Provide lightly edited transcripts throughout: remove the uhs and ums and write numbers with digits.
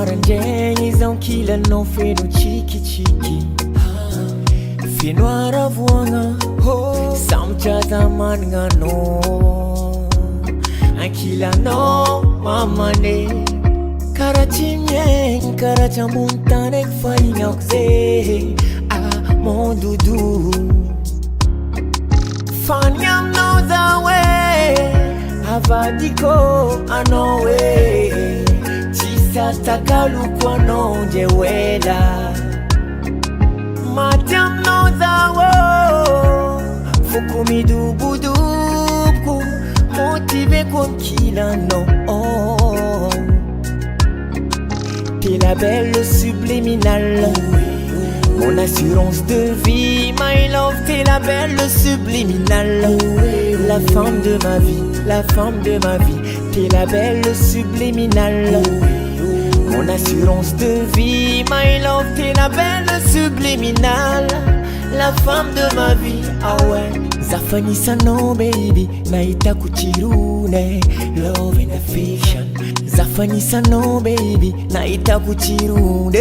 Marandraigny izao kilanao feno tsikitsiky feno aravoagna sambotra za managna anao ankilanao mamane karaha tsy miaigny karaha tsy ambony tany eky fa ignako ze mon doudou fany aminao zaho avadiko anao tsisy takaloko anao ndre hoela maty aminao zaho foko midobodoboko motiveko ankilanao t'es la belle subliminale mon assurance de vie, my love, t'es la belle subliminale la femme de ma vie, la femme de ma vie t'es la belle subliminale mon assurance de vie, my love, t'es la belle subliminale la femme de ma vie, ah ouais zafanisanao baby, nahitako tsirony love and affection zafanisanao baby, nahitako tsirony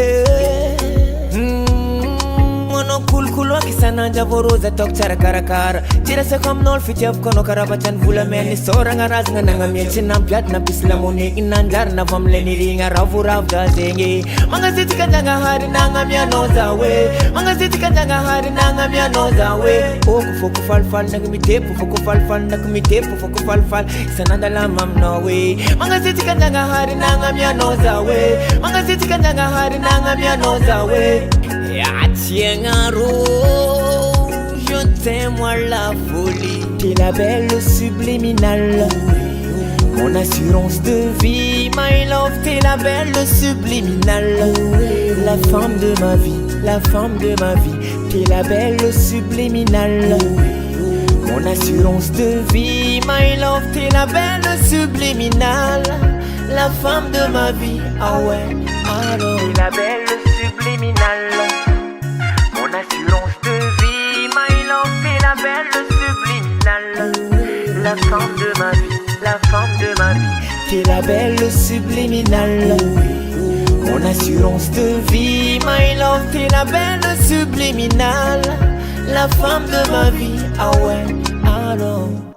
kolokolo aky isanandro avôrozy ataoko tsara karakara tsy resako aminao lo fitiavako anao karaha-patrany volamena isoragna razagna nagnamia tsy nampiady nampisy lamonegny nanjarina avy amilay nirigna raha voravitra zegny magnazitika anjagnahary nagnamianao za magnazitika anjagnahary nagnamianao za oko foko falifaly naky mitepo foko falifaly naky mitepo foko falifaly isanandalama aminao magnazitika anjagnahary nagnamianao za magnazitika anjagnahary nagnamianao za je t'aime moi la folie t'es la belle subliminale mon assurance de vie my love t'es la belle subliminale la femme de ma vie la femme de ma vie t'es la belle subliminale mon assurance de vie my love t'es la belle subliminale la femme de ma vie ah ouais alors t'es la belle subliminale mon assurance de vie, my love, t'es la belle subliminale la femme de ma vie, la femme de ma vie t'es la belle subliminale mon assurance de vie, my love, t'es la belle subliminale la femme de ma vie, ah ouais, alors